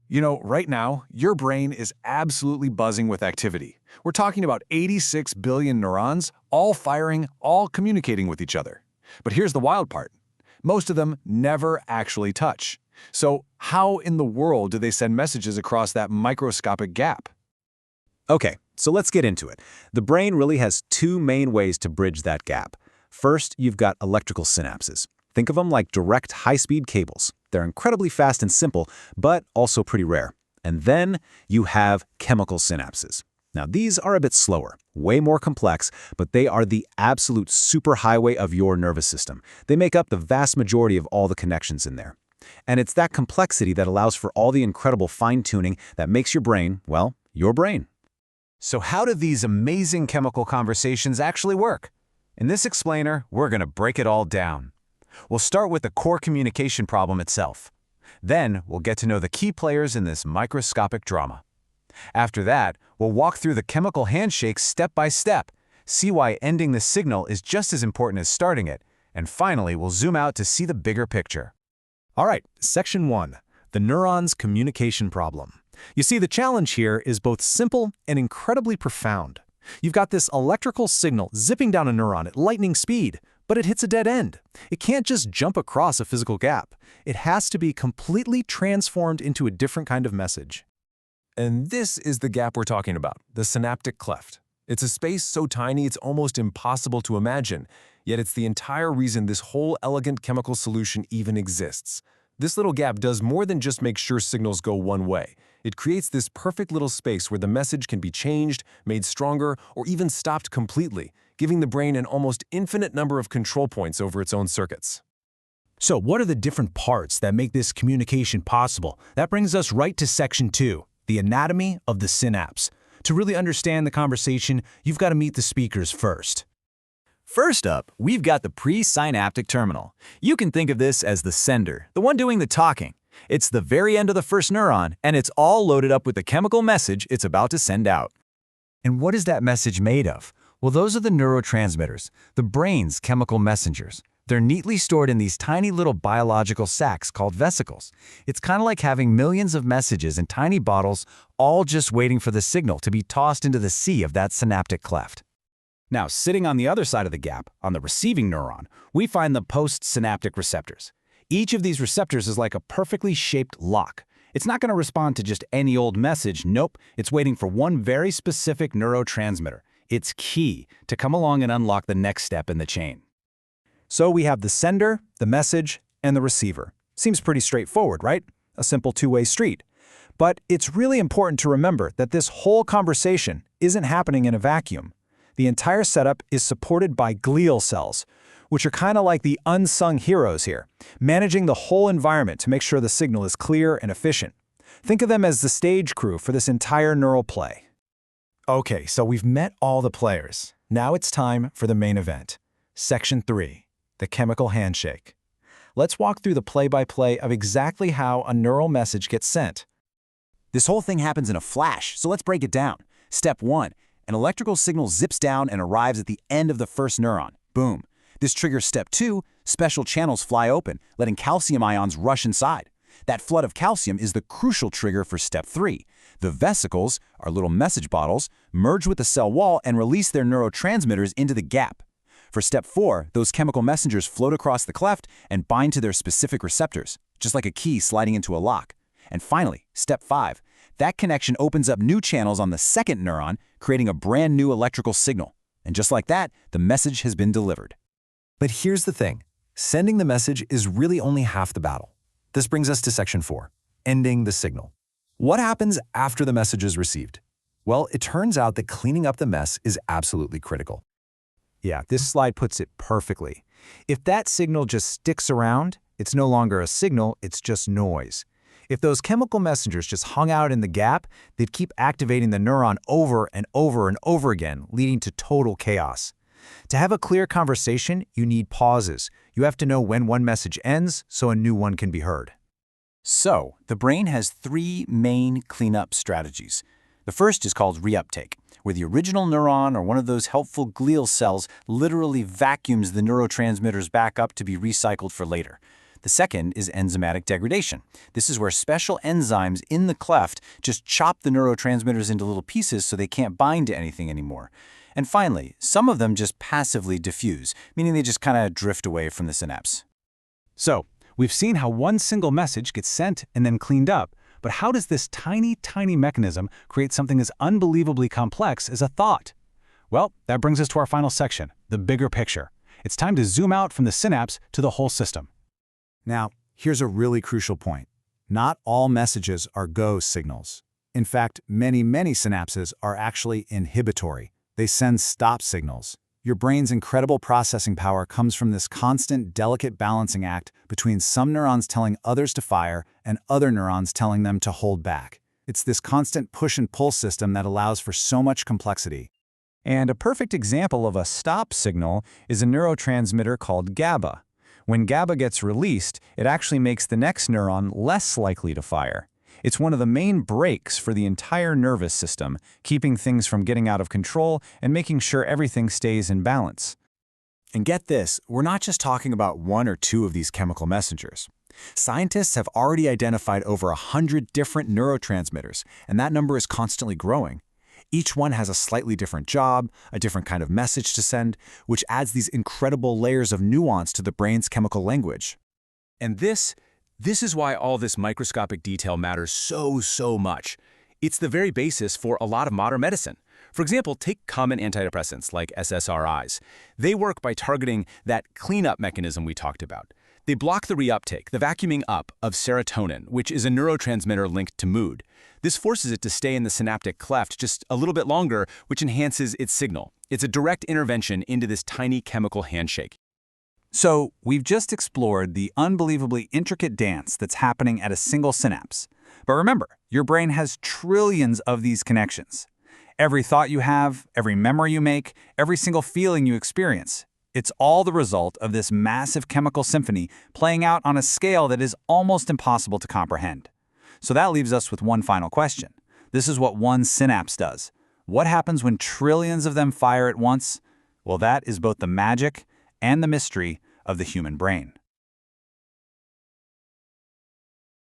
You know, right now, your brain is absolutely buzzing with activity. We're talking about 86 billion neurons, all firing, all communicating with each other. But here's the wild part. Most of them never actually touch. So how in the world do they send messages across that microscopic gap? Okay, so let's get into it. The brain really has two main ways to bridge that gap. First, you've got electrical synapses. Think of them like direct high-speed cables. They're incredibly fast and simple, but also pretty rare. And then you have chemical synapses. Now, these are a bit slower, way more complex, but they are the absolute superhighway of your nervous system. They make up the vast majority of all the connections in there. And it's that complexity that allows for all the incredible fine-tuning that makes your brain, well, your brain. So how do these amazing chemical conversations actually work? In this explainer, we're going to break it all down. We'll start with the core communication problem itself. Then, we'll get to know the key players in this microscopic drama. After that, we'll walk through the chemical handshake step by step, see why ending the signal is just as important as starting it, and finally, we'll zoom out to see the bigger picture. All right, Section 1, the neuron's communication problem. You see, the challenge here is both simple and incredibly profound. You've got this electrical signal zipping down a neuron at lightning speed, but it hits a dead end. It can't just jump across a physical gap. It has to be completely transformed into a different kind of message. And this is the gap we're talking about, the synaptic cleft. It's a space so tiny it's almost impossible to imagine, yet it's the entire reason this whole elegant chemical solution even exists. This little gap does more than just make sure signals go one way. It creates this perfect little space where the message can be changed, made stronger, or even stopped completely, giving the brain an almost infinite number of control points over its own circuits. So what are the different parts that make this communication possible? That brings us right to Section 2, the anatomy of the synapse. To really understand the conversation, you've got to meet the speakers first. First up, we've got the presynaptic terminal. You can think of this as the sender, the one doing the talking. It's the very end of the first neuron, and it's all loaded up with the chemical message it's about to send out. And what is that message made of? Well, those are the neurotransmitters, the brain's chemical messengers. They're neatly stored in these tiny little biological sacs called vesicles. It's kind of like having millions of messages in tiny bottles, all just waiting for the signal to be tossed into the sea of that synaptic cleft. Now, sitting on the other side of the gap, on the receiving neuron, we find the postsynaptic receptors. Each of these receptors is like a perfectly shaped lock. It's not going to respond to just any old message. Nope, it's waiting for one very specific neurotransmitter. It's key to come along and unlock the next step in the chain. So we have the sender, the message, and the receiver. Seems pretty straightforward, right? A simple two-way street. But it's really important to remember that this whole conversation isn't happening in a vacuum. The entire setup is supported by glial cells, which are kind of like the unsung heroes here, managing the whole environment to make sure the signal is clear and efficient. Think of them as the stage crew for this entire neural play. Okay, so we've met all the players. Now it's time for the main event. Section 3, the chemical handshake. Let's walk through the play-by-play of exactly how a neural message gets sent. This whole thing happens in a flash, so let's break it down. Step 1, an electrical signal zips down and arrives at the end of the first neuron. Boom. This triggers step 2, special channels fly open, letting calcium ions rush inside. That flood of calcium is the crucial trigger for step 3. The vesicles, our little message bottles, merge with the cell wall and release their neurotransmitters into the gap. For step 4, those chemical messengers float across the cleft and bind to their specific receptors, just like a key sliding into a lock. And finally, step 5, that connection opens up new channels on the second neuron, creating a brand new electrical signal. And just like that, the message has been delivered. But here's the thing. Sending the message is really only half the battle. This brings us to Section 4, ending the signal. What happens after the message is received? Well, it turns out that cleaning up the mess is absolutely critical. Yeah, this slide puts it perfectly. If that signal just sticks around, it's no longer a signal, it's just noise. If those chemical messengers just hung out in the gap, they'd keep activating the neuron over and over and over again, leading to total chaos. To have a clear conversation, you need pauses. You have to know when one message ends so a new one can be heard. So, the brain has 3 main cleanup strategies. The first is called reuptake, where the original neuron or one of those helpful glial cells literally vacuums the neurotransmitters back up to be recycled for later. The second is enzymatic degradation. This is where special enzymes in the cleft just chop the neurotransmitters into little pieces so they can't bind to anything anymore. And finally, some of them just passively diffuse, meaning they just kind of drift away from the synapse. So, we've seen how one single message gets sent and then cleaned up, but how does this tiny mechanism create something as unbelievably complex as a thought? Well, that brings us to our final section, the bigger picture. It's time to zoom out from the synapse to the whole system. Now, here's a really crucial point. Not all messages are go signals. In fact, many synapses are actually inhibitory. They send stop signals. Your brain's incredible processing power comes from this constant, delicate balancing act between some neurons telling others to fire and other neurons telling them to hold back. It's this constant push and pull system that allows for so much complexity. And a perfect example of a stop signal is a neurotransmitter called GABA. When GABA gets released, it actually makes the next neuron less likely to fire. It's one of the main brakes for the entire nervous system, keeping things from getting out of control and making sure everything stays in balance. And get this, we're not just talking about one or two of these chemical messengers. Scientists have already identified over 100 different neurotransmitters, and that number is constantly growing. Each one has a slightly different job, a different kind of message to send, which adds these incredible layers of nuance to the brain's chemical language. And this is why all this microscopic detail matters so much. It's the very basis for a lot of modern medicine. For example, take common antidepressants like SSRIs. They work by targeting that cleanup mechanism we talked about. They block the reuptake, the vacuuming up of serotonin, which is a neurotransmitter linked to mood. This forces it to stay in the synaptic cleft just a little bit longer, which enhances its signal. It's a direct intervention into this tiny chemical handshake. So, we've just explored the unbelievably intricate dance that's happening at a single synapse. But remember, your brain has trillions of these connections. Every thought you have, every memory you make, every single feeling you experience, it's all the result of this massive chemical symphony playing out on a scale that is almost impossible to comprehend. So that leaves us with one final question. This is what one synapse does. What happens when trillions of them fire at once? Well, that is both the magic and the mystery of the human brain.